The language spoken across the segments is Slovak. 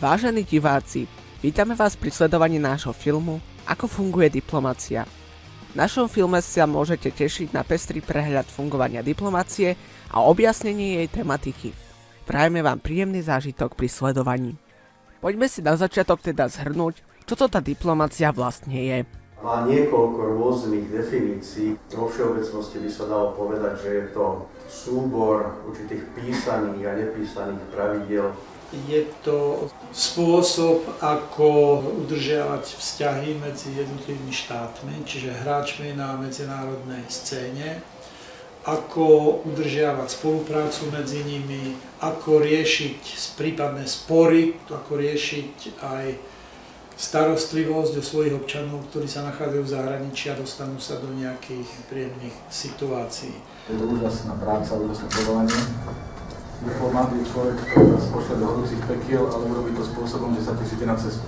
Vážení diváci, vítame vás pri sledovaní nášho filmu Ako funguje diplomacia. V našom filme sa môžete tešiť na pestrý prehľad fungovania diplomacie a objasnenie jej tematiky. Prajeme vám príjemný zážitok pri sledovaní. Poďme si na začiatok teda zhrnúť, čo to tá diplomacia vlastne je. Má niekoľko rôznych definícií. Vo všeobecnosti by sa dalo povedať, že je to súbor určitých písaných a nepísaných pravidiel. Je to spôsob, ako udržiavať vzťahy medzi jednotlivými štátmi, čiže hráčmi na medzinárodnej scéne, ako udržiavať spoluprácu medzi nimi, ako riešiť prípadné spory, ako riešiť aj starostlivosť o svojich občanov, ktorí sa nachádzajú v zahraničí a dostanú sa do nejakých príjemných situácií. Je to úžasná práca, úžasné povolanie. Diplomat je človek, ktorý nás pošle do horúcich pekiel, ale urobí to spôsobom, že sa tešíte na cestu.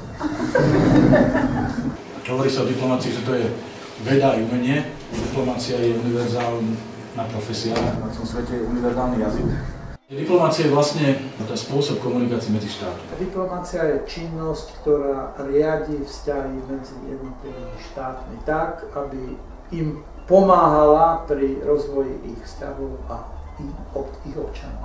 Hovorí sa o diplomácii, že to je veda a umenie. Diplomácia je univerzálna profesia. Na tom svete je univerzálny jazyk. Diplomácia je vlastne spôsob komunikácie medzi štátmi. Diplomácia je činnosť, ktorá riadi vzťahy medzi jednotlivými štátmi tak, aby im pomáhala pri rozvoji ich vzťahov a ich občanov.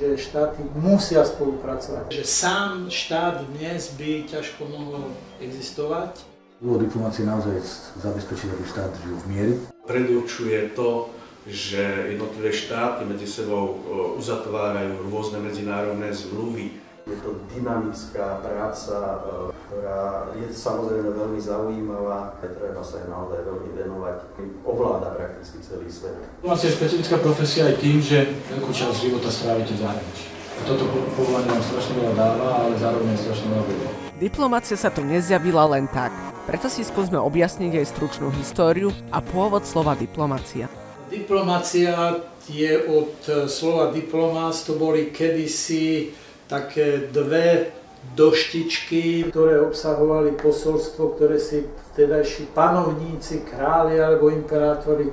Že štáty musia spolupracovať. Že sám štát dnes by ťažko mohol existovať. Úloha diplomácie naozaj zabezpečiť, aby štát žil v miery. Predurčuje to, že jednotlivé štáty medzi sebou uzatvárajú rôzne medzinárodné zmluvy. Je to dynamická práca, ktorá je samozrejme veľmi zaujímavá, a treba sa aj naozaj veľmi venovať. Ovláda prakticky celý svet. Diplomácia je špecifická profesia aj tým, že veľkú časť života strávite v zahraničí. Toto povolanie nám strašne veľa dáva, ale zároveň strašne veľa vedia. Diplomácia sa tu nezjavila len tak, preto si skúsme objasniť jej stručnú históriu a pôvod slova diplomácia. Diplomácia je od slova diplomás, to boli kedysi také dve doštičky, ktoré obsahovali posolstvo, ktoré si vtedajší panovníci, králi alebo imperátori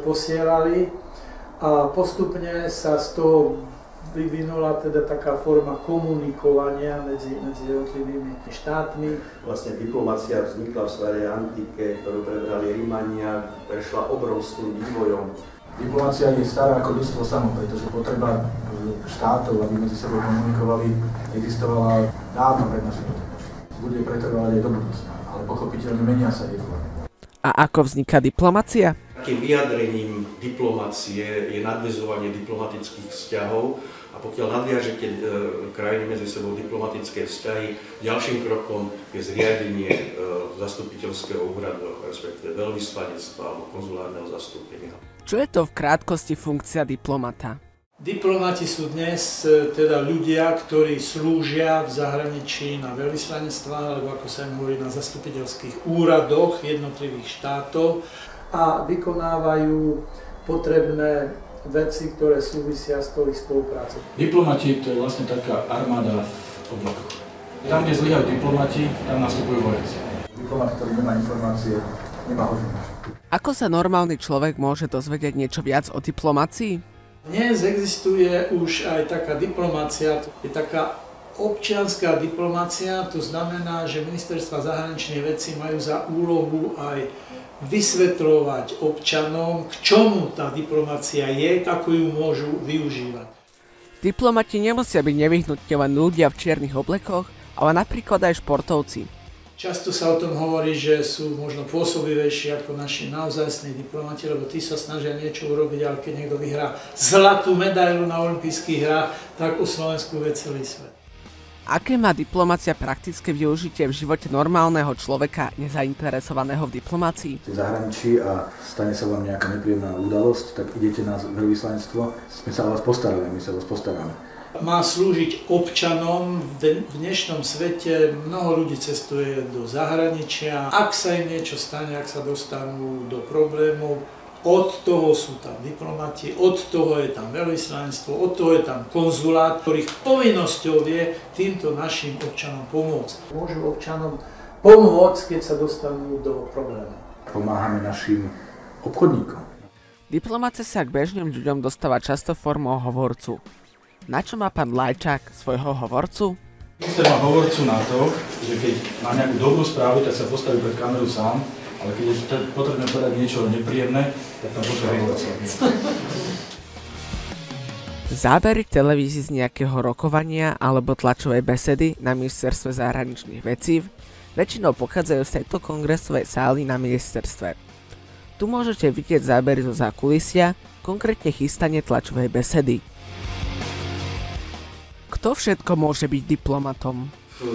posielali. A postupne sa z toho vyvinula teda taká forma komunikovania medzi jednotlivými štátmi. Vlastne diplomácia vznikla v starej antike, ktorú prebrali Rimania, prešla obrovským vývojom. Diplomácia je stará ako ľudstvo samo, pretože potreba štátov, aby medzi sebou komunikovali, existovala dávno pred našim letopočtom. Bude pretrvávať aj do budúcna, ale pochopiteľne menia sa jej formy. A ako vzniká diplomácia? Takým vyjadrením diplomácie je nadväzovanie diplomatických vzťahov a pokiaľ nadviažete krajiny medzi sebou diplomatické vzťahy, ďalším krokom je zriadenie zastupiteľského úradu, respektíve veľvyslanectva alebo konzulárneho zastúpenia. Čo je to v krátkosti funkcia diplomata? Diplomati sú dnes teda ľudia, ktorí slúžia v zahraničí na veľvyslanectvách, alebo ako sa im hovorí, na zastupiteľských úradoch jednotlivých štátov a vykonávajú potrebné veci, ktoré súvisia s tou ich spoluprácou. Diplomati to je vlastne taká armáda v oblakoch. Tam, kde zlyhajú diplomati, tam nastupujú vojaci. Diplomat, ktorý nemá informácie, nemá hodinu. Ako sa normálny človek môže dozvedieť niečo viac o diplomácii? Dnes existuje už aj taká diplomácia, je taká občianská diplomácia, to znamená, že ministerstva zahraničných vecí majú za úlohu aj vysvetľovať občanom, k čomu tá diplomácia je, ako ju môžu využívať. Diplomati nemusia byť nevyhnutne len ľudia v čiernych oblekoch, ale napríklad aj športovci. Často sa o tom hovorí, že sú možno pôsobivejší ako naši naozajstní diplomati, lebo tí sa snažia niečo urobiť, ale keď niekto vyhrá zlatú medailu na olympijských hrách, tak o Slovensku vie celý svet. Aké má diplomácia praktické využitie v živote normálneho človeka nezainteresovaného v diplomácii? V zahraničí a stane sa vám nejaká nepríjemná udalosť, tak idete na veľvyslanectvo, sme sa o vás postarali, my sa o vás postaráme. Má slúžiť občanom. V dnešnom svete mnoho ľudí cestuje do zahraničia. Ak sa im niečo stane, ak sa dostanú do problémov, od toho sú tam diplomati, od toho je tam veľvyslanectvo, od toho je tam konzulát, ktorých povinnosťou je týmto našim občanom pomôcť. Môžu občanom pomôcť, keď sa dostanú do problémov. Pomáhame našim obchodníkom. Diplomácia sa k bežným ľuďom dostáva často formou hovorcu. Na čo má pán Lajčák svojho hovorcu? Minister má hovorcu na to, že keď má nejakú dobrú správu, tak sa postaví pred kameru sám, ale keď je potrebné povedať niečo nepríjemné, tak tam potrebuje hovorcu. Zábery televízii z nejakého rokovania alebo tlačovej besedy na ministerstve zahraničných vecí väčšinou pochádzajú z tejto kongresovej sály na ministerstve. Tu môžete vidieť zábery zo zákulisia, konkrétne chystanie tlačovej besedy. Kto všetko môže byť diplomatom?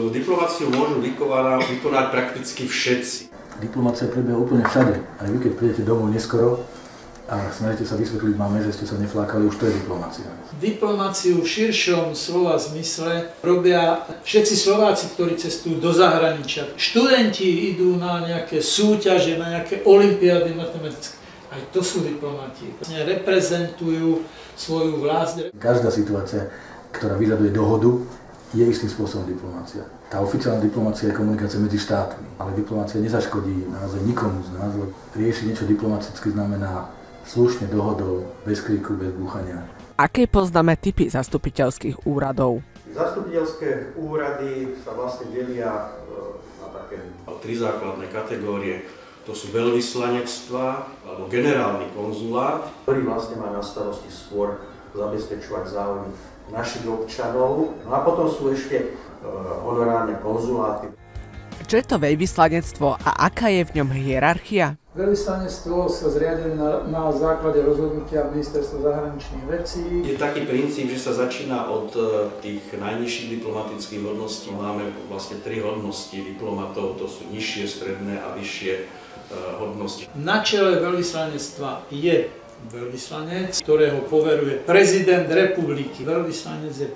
Diplomáciu môžu vykonať prakticky všetci. Diplomácia prebieha úplne všade. Aj vy, keď prídete domov neskoro a snažíte sa vysvetliť máme, že ste sa neflákali, už to je diplomácia. Diplomáciu v širšom slova zmysle robia všetci Slováci, ktorí cestujú do zahraničia. Študenti idú na nejaké súťaže, na nejaké olympiády matematické. Aj to sú diplomati. Reprezentujú svoju vlast. Každá situácia, ktorá vyžaduje dohodu, je istým spôsobom diplomácia. Tá oficiálna diplomácia je komunikácia medzi štátmi, ale diplomácia nezaškodí naozaj nikomu z nás. Riešiť niečo diplomaticky znamená slušne dohodou, bez kríku, bez búchania. Aké poznáme typy zastupiteľských úradov? Zastupiteľské úrady sa vlastne delia na také tri základné kategórie. To sú veľvyslanectvá alebo generálny konzulát, ktorý vlastne má na starosti skôr zabezpečovať záujmy našich občanov. No a potom sú ešte honorárne konzuláty. Čo je to veľvyslanectvo a aká je v ňom hierarchia? Veľvyslanectvo sa zriadili na základe rozhodnutia Ministerstva zahraničných vecí. Je taký princíp, že sa začína od tých najnižších diplomatických hodností. Máme vlastne tri hodnosti diplomatov, to sú nižšie, stredné a vyššie hodnosti. Na čele veľvyslanectva je veľvyslanec, ktorého poveruje prezident republiky. Veľvyslanec je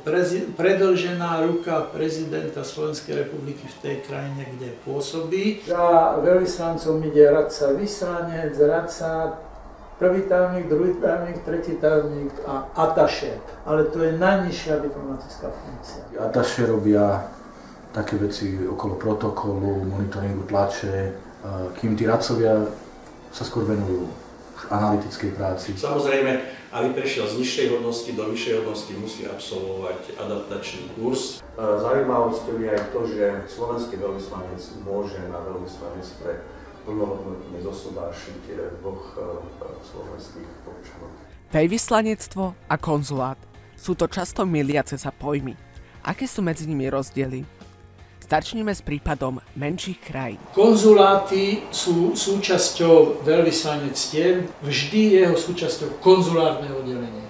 predĺžená ruka prezidenta Slovenskej republiky v tej krajine, kde pôsobí. Za veľvyslancom ide radca vyslanec, radca, prvý tajomník, druhý tajomník, tretí tajomník a ataše. Ale to je najnižšia diplomatická funkcia. Ataše robia také veci okolo protokolu, monitoringu tlače, kým tí radcovia sa skôr venujú analytickej práci. Samozrejme, aby prešiel z nižšej hodnosti do vyššej hodnosti, musí absolvovať adaptačný kurz. Zaujímavosťou je aj to, že slovenský veľvyslanec môže na veľvyslanectve plnohodnotne zosobášiť dvoch slovenských občanov. Veľvyslanectvo a konzulát. Sú to často miliace sa pojmy. Aké sú medzi nimi rozdiely? Začneme s prípadom menších krajín. Konzuláty sú súčasťou veľvyslanectiev, vždy jeho súčasťou konzulárne oddelenie.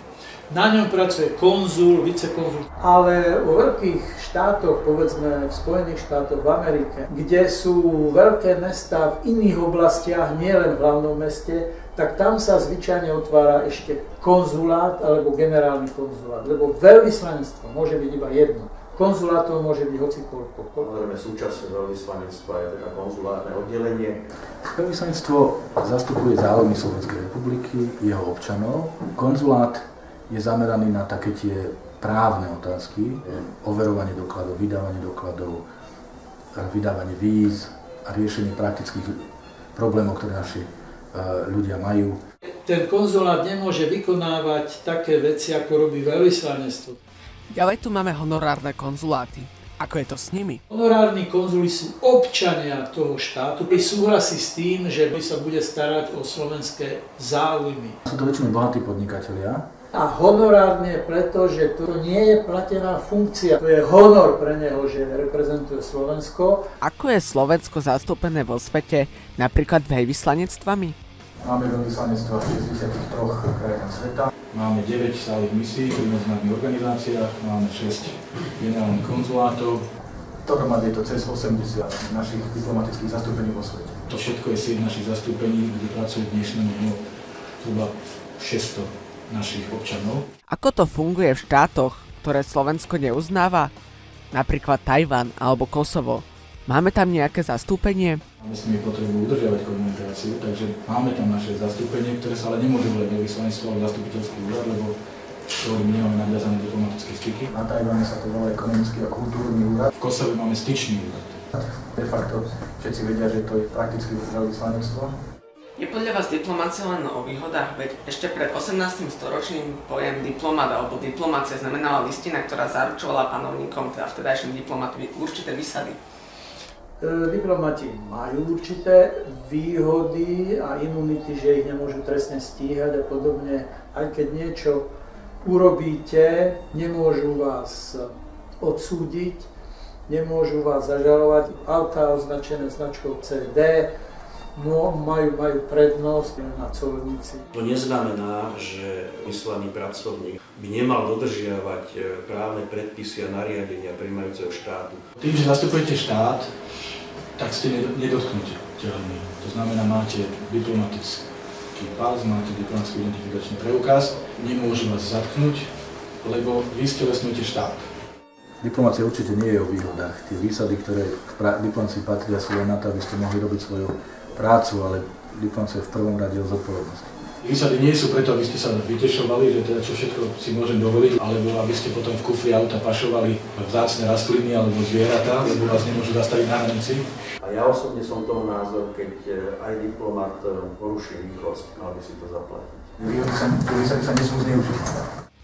Na ňom pracuje konzul, vicekonzul. Ale vo veľkých štátoch, povedzme v Spojených štátoch, v Amerike, kde sú veľké mestá v iných oblastiach, nielen v hlavnom meste, tak tam sa zvyčajne otvára ešte konzulát alebo generálny konzulát, lebo veľvyslanectvo môže byť iba jedno. Konzulátov môže byť hocikoľko. Samozrejme, súčasťou veľvyslanectva je teda konzulárne oddelenie. Veľvyslanectvo zastupuje záujmy Slovenskej republiky, jeho občanov. Konzulát je zameraný na také tie právne otázky, overovanie dokladov, vydávanie víz a riešenie praktických problémov, ktoré naši ľudia majú. Ten konzulát nemôže vykonávať také veci, ako robí veľvyslanectvo. Ďalej tu máme honorárne konzuláty. Ako je to s nimi? Honorárni konzuli sú občania toho štátu, ktorý súhlasí s tým, že sa bude starať o slovenské záujmy. Sú to väčšinou bohatí podnikatelia. A honorárne preto, že to nie je platená funkcia. To je honor pre neho, že reprezentuje Slovensko. Ako je Slovensko zastúpené vo svete, napríklad veľvyslanectvami? Máme veľvyslanectva v 63 krajinách sveta. Máme 9 stálych misií v medzinárodných organizáciách, máme 6 generálnych konzulátov. Dohromady je to cez 80 našich diplomatických zastúpení vo svete. To všetko je sieť našich zastúpení, kde pracujú dnešnému dňu zhruba 600 našich občanov. Ako to funguje v štátoch, ktoré Slovensko neuznáva? Napríklad Tajvan alebo Kosovo. Máme tam nejaké zastúpenie? Máme s nimi potrebu udržiavať komunikáciu, takže máme tam naše zastúpenie, ktoré sa ale nemôže volať veľvyslanectvo alebo zastupiteľský úrad, lebo my nemáme nadviazané diplomatické styky. Na Tajvane sa to volá ekonomický a kultúrny úrad. V Kosove máme styčný úrad. De facto všetci vedia, že to je prakticky veľvyslanectvo. Je podľa vás diplomácia len o výhodách? Veď ešte pred 18. storočím pojem diplomat alebo diplomácia znamenala listina, ktorá zaručovala panovníkom, teda vtedajším diplomatovi, určité výsady. Diplomati majú určité výhody a imunity, že ich nemôžu trestne stíhať a podobne. Aj keď niečo urobíte, nemôžu vás odsúdiť, nemôžu vás zažalovať. Autá označené značkou CD, no majú prednosť na colníci. To neznamená, že vyslaný pracovník by nemal dodržiavať právne predpisy a nariadenia prijímajúceho štátu. Tým, že zastupujete štát, tak ste nedotknuteľní. To znamená, máte diplomatický pás, máte diplomatický identifikačný preukaz, nemôžu vás zatknúť, lebo vy stelesňujete štát. Diplomácia určite nie je o výhodách. Tie výsady, ktoré v diplomácii patria, sú len na to, aby ste mohli robiť svoju prácu, ale diplomácia je v prvom rade o zodpovednosti. Výsady nie sú preto, aby ste sa vytešovali, že teda čo všetko si môžem dovoliť, alebo aby ste potom v kufri auta pašovali vzácne rastliny alebo zvieratá, lebo vás nemôžu zastaviť na hranici. A ja osobne som toho názoru, keď aj diplomat poruší rýchlosť, mal by si to zaplatiť. Výsady sa nesmú zneužiť.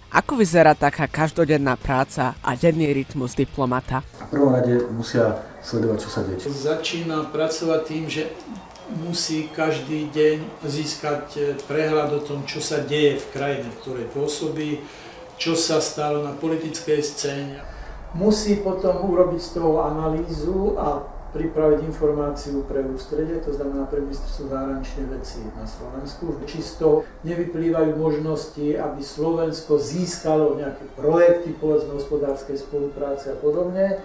Ako vyzerá taká každodenná práca a denný rytmus diplomata? V prvom rade musia sledovať, čo sa deje. Začína pracovať tým, že musí každý deň získať prehľad o tom, čo sa deje v krajine, v ktorej pôsobí, čo sa stalo na politickej scéne. Musí potom urobiť z toho analýzu a pripraviť informáciu pre ústredie, to znamená pre ministerstvo zahraničných vecí na Slovensku. Či z toho nevyplývajú možnosti, aby Slovensko získalo nejaké projekty, povedzme hospodárskej spolupráce a podobne.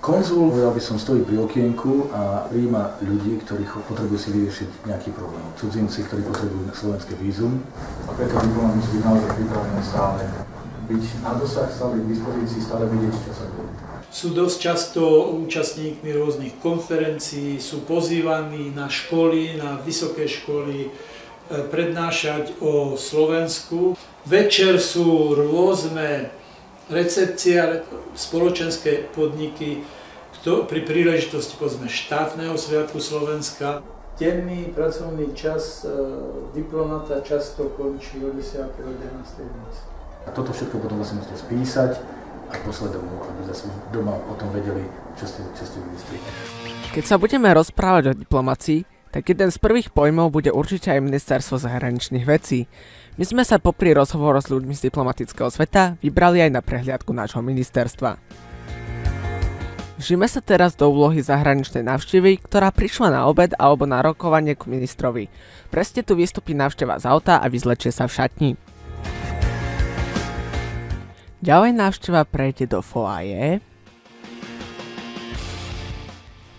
Konzul, povedal by som, stojí pri okienku a prijíma ľudí, ktorí potrebujú si vyriešiť nejaký problém. Cudzinci, ktorí potrebujú slovenské vízum. A preto diplomat musí byť naozaj pripravený stále byť na dosah, stále k dispozícii, stále vidieť, čo sa deje. Sú dosť často účastníkmi rôznych konferencií, sú pozývaní na školy, na vysoké školy prednášať o Slovensku. Večer sú rôzne recepcia, spoločenské podniky pri príležitosti povedzme štátneho sviatku Slovenska. Denný pracovný čas diplomata často končí o 10. o 11. noci. A toto všetko potom vlastne musíte spísať a poslať domov, aby zase doma o tom vedeli, čo ste vymysleli. Keď sa budeme rozprávať o diplomácii, tak jeden z prvých pojmov bude určite aj Ministerstvo zahraničných vecí. My sme sa popri rozhovoru s ľuďmi z diplomatického sveta vybrali aj na prehliadku nášho ministerstva. Vžime sa teraz do úlohy zahraničnej návštevy, ktorá prišla na obed alebo na rokovanie k ministrovi. Presne tu vystupí návšteva z auta a vyzlečie sa v šatni. Ďalej návšteva prejde do foaje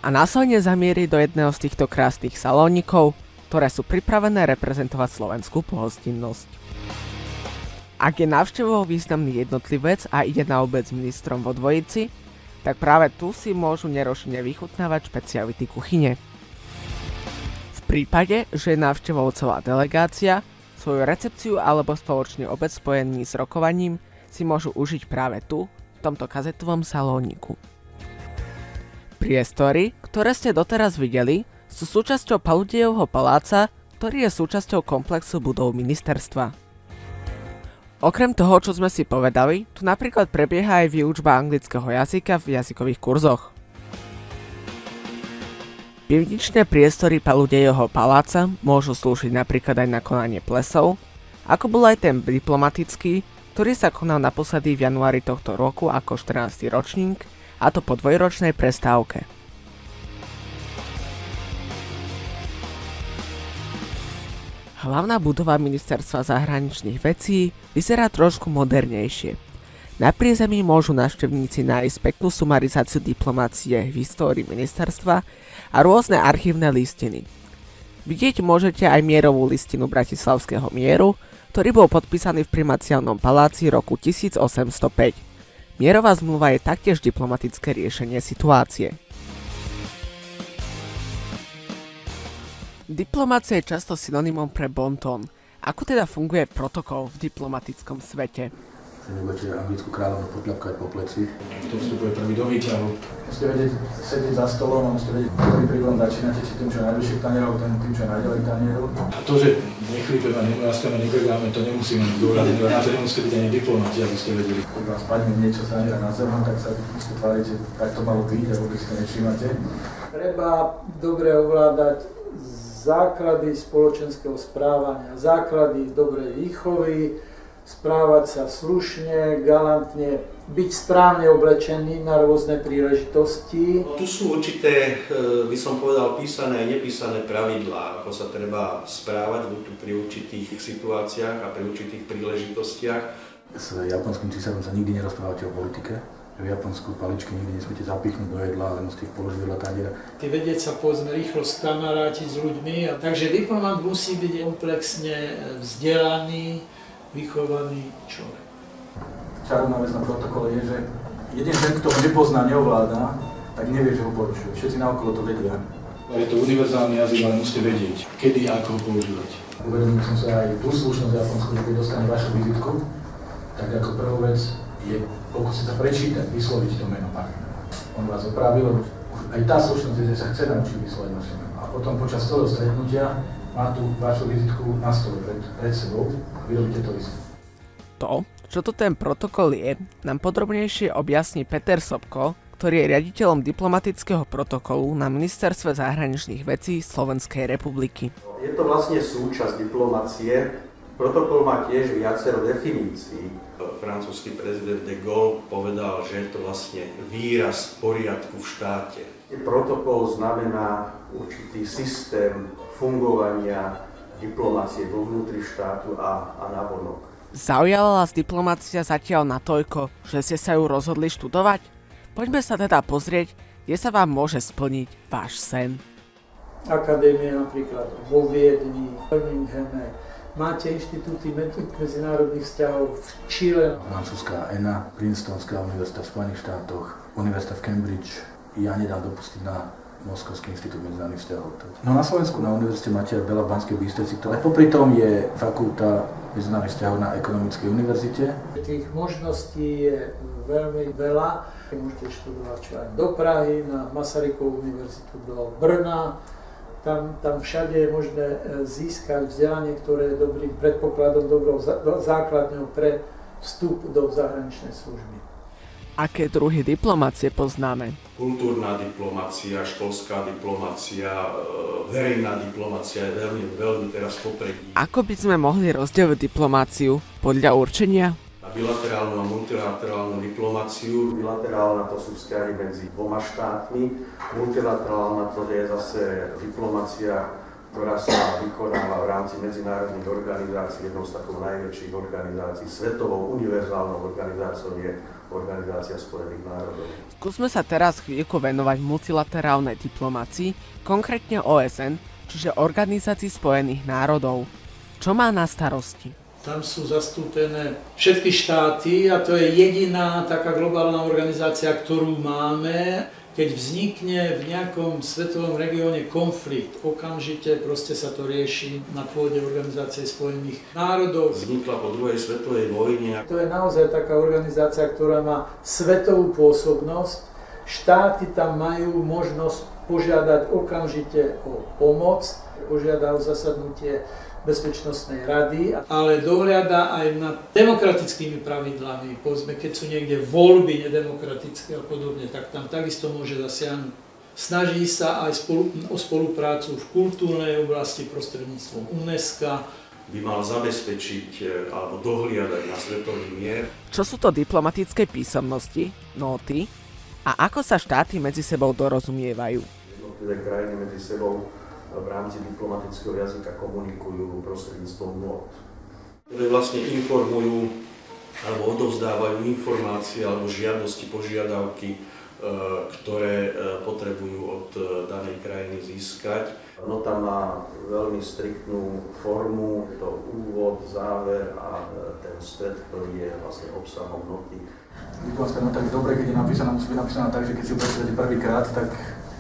a následne zamierí do jedného z týchto krásnych salónikov, ktoré sú pripravené reprezentovať slovenskú pohostinnosť. Ak je návštevou významný jednotlivec a ide na obed s ministrom vo dvojici, tak práve tu si môžu nerušene vychutnávať špeciality kuchyne. V prípade, že je návštevou celá delegácia, svoju recepciu alebo spoločný obed spojený s rokovaním si môžu užiť práve tu, v tomto kazetovom salóniku. Priestory, ktoré ste doteraz videli, sú súčasťou Paludejovho paláca, ktorý je súčasťou komplexu budov ministerstva. Okrem toho, čo sme si povedali, tu napríklad prebieha aj výučba anglického jazyka v jazykových kurzoch. Pivničné priestory Paludejovho paláca môžu slúžiť napríklad aj na konanie plesov, ako bol aj ten diplomatický, ktorý sa konal naposledy v januári tohto roku ako 14. ročník, a to po dvojročnej prestávke. Hlavná budova ministerstva zahraničných vecí vyzerá trošku modernejšie. Na priezemí môžu návštevníci nájsť peknú sumarizáciu diplomácie v histórii ministerstva a rôzne archívne listiny. Vidieť môžete aj mierovú listinu Bratislavského mieru, ktorý bol podpísaný v primaciálnom paláci roku 1805. Mierová zmluva je taktiež diplomatické riešenie situácie. Diplomácia je často synonymom pre bontón. Ako teda funguje protokol v diplomatickom svete? že nebudete anglickú kráľovnu potľapkať po pleci. Kto vstupuje prvý do výťahu. Musíte vedieť sedieť za stolom a musíte vedieť, ktorý príklad začínate, či tým, čo je najvyššie k tanierov, tým, čo je najďalej k tanierov. A to, že nechlípeme a nemrázkame, nepregáme, to nemusíme zdôrazniť, ale na to nemusíte byť ani diplomati, aby ste vedeli. Keď vám spadne niečo z taniera na zem, tak sa musíte tváriť, že tak to malo byť a vôbec si to nevšímate. Treba dobre ovládať základy spoločenského správania, základy dobrej výchovy, správať sa slušne, galantne, byť správne oblečený na rôzne príležitosti. Tu sú určité, by som povedal, písané a nepísané pravidlá, ako sa treba správať pri určitých situáciách a pri určitých príležitostiach. S japonským císarom sa nikdy nerozprávate o politike. V Japonsku paličky nikdy nesmiete zapichnúť do jedla, ale musíte ich položiť vedľa taniera. Ty vedieť sa povedzme rýchlo skamarátiť s ľuďmi, takže diplomat musí byť komplexne vzdelaný, vychovaný človek. Čarovná vec na protokole je, že jeden ten, kto ho nepozná, neovláda, tak nevie, že ho porušuje. Všetci naokolo to vedia. Je to univerzálny jazyk, ale musíte vedieť, kedy a ako ho používať. Uvedomil som sa aj tú slušnosť v Japonsku, že keď dostane vašu vizitku, tak ako prvú vec je pokúsiť sa prečítať, vysloviť to meno partnera. On vás opravil, aj tá slušnosť je, že sa chce naučiť vysloviť vaše meno. A potom počas celého stretnutia má tú vašu vizitku na stole pred sebou a vy robíte to isté. To, čo to ten protokol je, nám podrobnejšie objasní Peter Sobko, ktorý je riaditeľom diplomatického protokolu na Ministerstve zahraničných vecí Slovenskej republiky. Je to vlastne súčasť diplomacie. Protokol má tiež viacero definícií. Francúzsky prezident de Gaulle povedal, že je to vlastne výraz poriadku v štáte. Protokol znamená určitý systém fungovania diplomácie vo vnútri štátu a navonok. Zaujala vás diplomácia zatiaľ natoľko, že ste sa ju rozhodli študovať? Poďme sa teda pozrieť, kde sa vám môže splniť váš sen. Akadémie napríklad vo Viedni, v Birminghame, máte inštitúty medzinárodných vzťahov v Čile. Francúzska ENA, Princetonská univerzita v Spojených štátoch, univerzita v Cambridge. Ja nedám dopustiť na Moskovský inštitút medzinárodných vzťahov. No na Slovensku na univerzite máte veľa v Banskej Bystrici, ktorá popri tom je fakulta medzinárodných vzťahov na Ekonomickej univerzite. Tých možností je veľmi veľa. Môžete študovať čo aj do Prahy, na Masarykovú univerzitu, do Brna. Tam všade je možné získať vzdelanie, ktoré je dobrým predpokladom, dobrou základňou pre vstup do zahraničnej služby. Aké druhy diplomácie poznáme? Kultúrna diplomácia, školská diplomácia, verejná diplomácia je veľmi teraz v popredí. Ako by sme mohli rozdeliť diplomáciu podľa určenia? Na bilaterálnu a multilaterálnu diplomáciu. Bilaterálna to sú vzťahy medzi dvoma štátmi. Multilaterálna to je zase diplomácia, ktorá sa vykonáva v rámci medzinárodných organizácií. Jednou z takých najväčších organizácií, svetovou univerzálnou organizáciou je Organizácia spojených národov. Skúsme sa teraz chvíľku venovať multilaterálnej diplomácii, konkrétne OSN, čiže Organizácii spojených národov. Čo má na starosti? Tam sú zastúpené všetky štáty a to je jediná taká globálna organizácia, ktorú máme. Keď vznikne v nejakom svetovom regióne konflikt, okamžite proste sa to rieši na pôde Organizácie spojených národov. Vznikla po druhej svetovej vojne. To je naozaj taká organizácia, ktorá má svetovú pôsobnosť. Štáty tam majú možnosť požiadať okamžite o pomoc, požiada o zasadnutie Bezpečnostnej rady, ale dohliada aj nad demokratickými pravidlami. Povedzme, keď sú niekde voľby nedemokratické a podobne, tak tam takisto môže zasiahnuť. Snaží sa aj o spoluprácu v kultúrnej oblasti prostredníctvom UNESCO. By mal zabezpečiť alebo dohliadať na svetový mier. Čo sú to diplomatické písomnosti, nóty a ako sa štáty medzi sebou dorozumievajú? Jednotlivé krajiny medzi sebou v rámci diplomatického jazyka komunikujú prostredníctvom nôt, ktoré vlastne informujú alebo odovzdávajú informácie alebo žiadosti, požiadavky, ktoré potrebujú od danej krajiny získať. Nota má veľmi striktnú formu, to úvod, záver a ten stred, ktorý je vlastne obsahom noty. Diplomatická nota je dobre, keď je napísaná, musí byť napísaná tak, že keď si ju prečítate prvýkrát, tak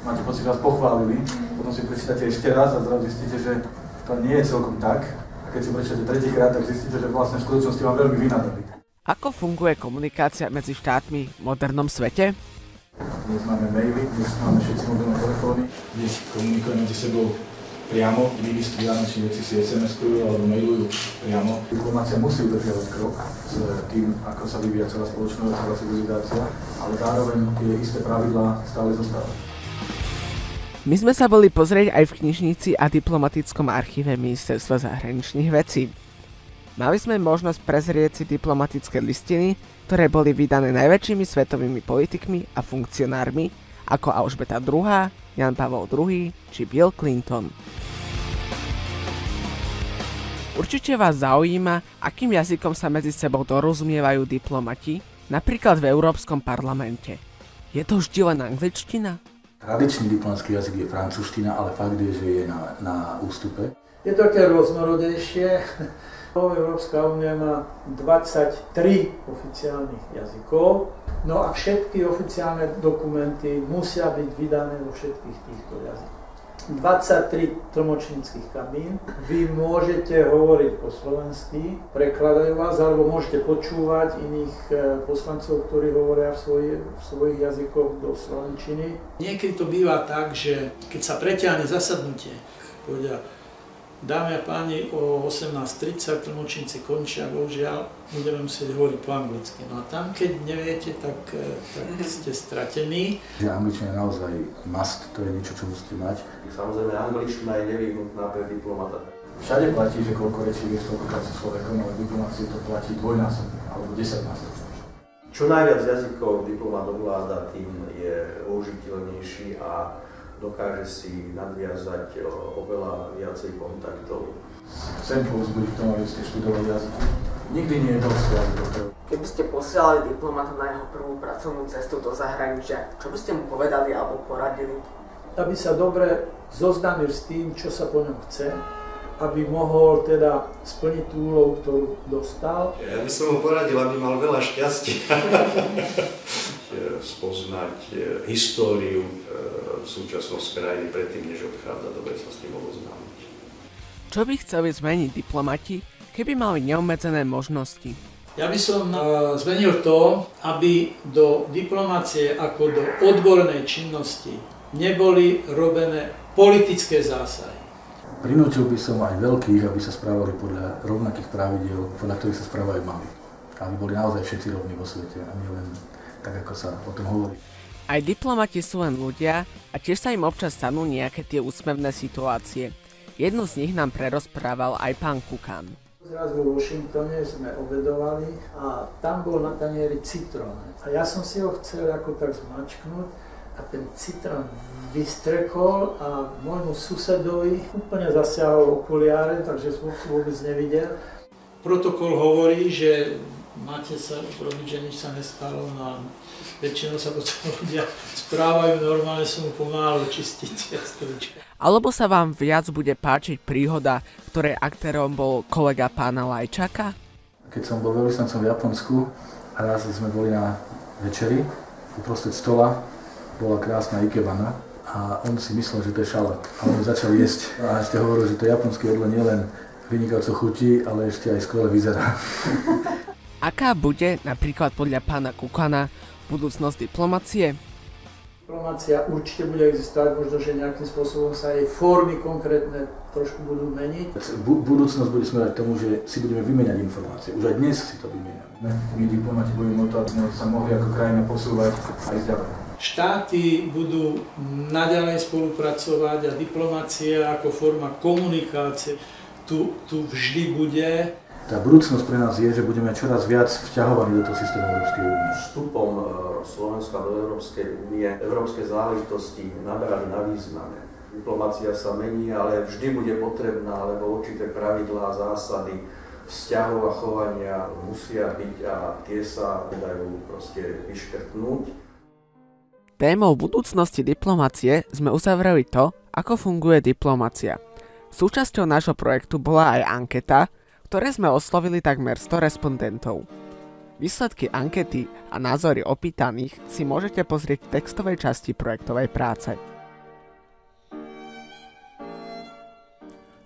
máte pocit, že vás pochválili, potom si prečítate ešte raz a zrazu zistíte, že to nie je celkom tak. A keď si prečítate tretíkrát, tak zistíte, že vlastne v skutočnosti vám veľmi vynadali. Ako funguje komunikácia medzi štátmi v modernom svete? Dnes máme maily, dnes máme všetci mobilné telefóny. Dnes komunikujeme medzi sebou priamo, ministri zahraničných vecí si SMS-kujú alebo mailujú priamo. Diplomácia musí udržiavať krok s tým, ako sa vyvíja celá spoločnosť, celá civilizácia, ale zároveň tie isté pravidlá stále zostávajú. My sme sa boli pozrieť aj v knižnici a diplomatickom archíve Ministerstva zahraničných vecí. Mali sme možnosť prezrieť si diplomatické listiny, ktoré boli vydané najväčšími svetovými politikmi a funkcionármi ako Alžbeta II, Jan Pavol II či Bill Clinton. Určite vás zaujíma, akým jazykom sa medzi sebou dorozumievajú diplomati, napríklad v Európskom parlamente. Je to vždy len angličtina? Tradičný diplomatický jazyk je francúzština, ale fakt je, že je na ústupe. Je to také rôznorodejšie. Európska únia má 23 oficiálnych jazykov, no a všetky oficiálne dokumenty musia byť vydané vo všetkých týchto jazykoch. 23 tlmočníckych kabín, vy môžete hovoriť po slovensky, prekladajú vás, alebo môžete počúvať iných poslancov, ktorí hovoria v svojich jazykoch do slovenčiny. Niekedy to býva tak, že keď sa preťahne zasadnutie, povedia, dámy a páni, o 18:30 tlmočníci končia, bohužiaľ, budeme musieť hovoriť po anglicky. No a tam, keď neviete, tak ste stratení. Angličtina je naozaj must, to je niečo, čo musíte mať. Samozrejme, angličtina je nevyhnutná pre diplomata. Všade platí, že koľko rečí vieš, toľkokrát sa človekom, ale v diplomácii to platí dvojnásobne alebo 10-násobne. Čo najviac jazykov diplomat ovláda, tým je použiteľnejší a dokáže si nadviazať oveľa viacej kontaktov. Chcem povzbudiť k tomu, aby ste študovali jazyky. Nikdy nie je dosť jazykov. Keby ste posielali diplomata na jeho prvú pracovnú cestu do zahraničia, čo by ste mu povedali alebo poradili? Aby sa dobre zoznámil s tým, čo sa po ňom chce, aby mohol teda splniť tú úlohu, ktorú dostal. Ja by som mu poradil, aby mal veľa šťastia. Spoznať históriu, súčasnosť krajiny predtým, než odchádza, dobre sa s tým oboznámiť. Čo by chceli zmeniť diplomati, keby mali neobmedzené možnosti? Ja by som zmenil to, aby do diplomácie ako do odbornej činnosti neboli robené politické zásahy. Prinútil by som aj veľkých, aby sa správali podľa rovnakých pravidiel, podľa ktorých sa správajú malí. Aby boli naozaj všetci rovní vo svete a nie len tak, ako sa o tom hovorí. Aj diplomati sú len ľudia a tiež sa im občas stanú nejaké tie úsmevné situácie. Jednu z nich nám prerozprával aj pán Kukan. Raz vo Washingtone sme obedovali a tam bol na tanieri citrón. A ja som si ho chcel ako tak zmačknúť a ten citrón vystrekol a môjmu susedovi úplne zasiahol okuliare, takže som vôbec nevidel. Protokol hovorí, že máte sa urobiť, že nič sa nestalo, no a väčšinou sa potom ľudia správajú normálne, sú mu pomáhali čistiť stolička. Alebo sa vám viac bude páčiť príhoda, ktorej aktérom bol kolega pána Lajčaka? Keď som bol veľvyslancom v Japonsku a raz sme boli na večeri, uprostred stola bola krásna ikebana a on si myslel, že to je šalát. A on začal jesť a ešte hovoril, že to japonské jedlo nielen vynikajúco chutí, ale ešte aj skvele vyzerá. Aká bude napríklad podľa pána Kukana budúcnosť diplomacie? Diplomácia určite bude existovať, možno, že nejakým spôsobom sa jej formy konkrétne trošku budú meniť. Budúcnosť bude smerovať k tomu, že si budeme vymeniať informácie. Už aj dnes si to vymeniame. My diplomati bojujeme o to, aby sme sa mohli ako krajina posúvať a ísť ďalej. Štáty budú naďalej spolupracovať a diplomácia ako forma komunikácie tu vždy bude. Tá budúcnosť pre nás je, že budeme čoraz viac vťahovaní do toho systému Európskej únie. Vstupom Slovenska do Európskej únie európske záležitosti nabrali na význame. Diplomácia sa mení, ale vždy bude potrebná, lebo určité pravidlá, zásady vzťahov a chovania musia byť a tie sa dajú proste vyškrtnúť. Témou budúcnosti diplomácie sme uzavreli to, ako funguje diplomácia. Súčasťou nášho projektu bola aj anketa, ktoré sme oslovili takmer 100 respondentov. Výsledky ankety a názory opýtaných si môžete pozrieť v textovej časti projektovej práce.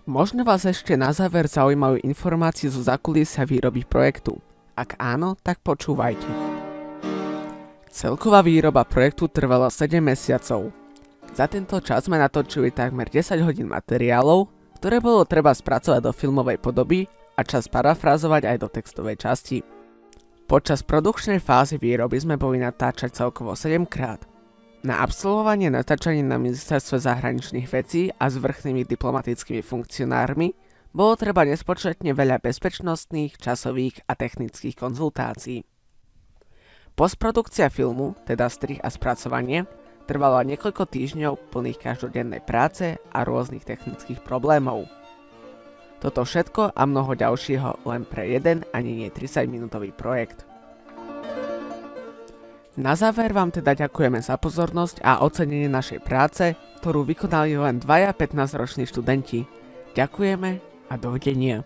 Možno vás ešte na záver zaujímajú informácie zo zákulisia výroby projektu. Ak áno, tak počúvajte. Celková výroba projektu trvala 7 mesiacov. Za tento čas sme natočili takmer 10 hodín materiálov, ktoré bolo treba spracovať do filmovej podoby a čas parafrázovať aj do textovej časti. Počas produkčnej fázy výroby sme boli natáčať celkovo 7 krát. Na absolvovanie natáčania na ministerstve zahraničných vecí a s vrchnými diplomatickými funkcionármi bolo treba nespočetne veľa bezpečnostných, časových a technických konzultácií. Postprodukcia filmu, teda strih a spracovanie, trvala niekoľko týždňov plných každodennej práce a rôznych technických problémov. Toto všetko a mnoho ďalšieho len pre jeden ani nie 30-minútový projekt. Na záver vám teda ďakujeme za pozornosť a ocenenie našej práce, ktorú vykonali len 2 15-roční študenti. Ďakujeme a dovidenia.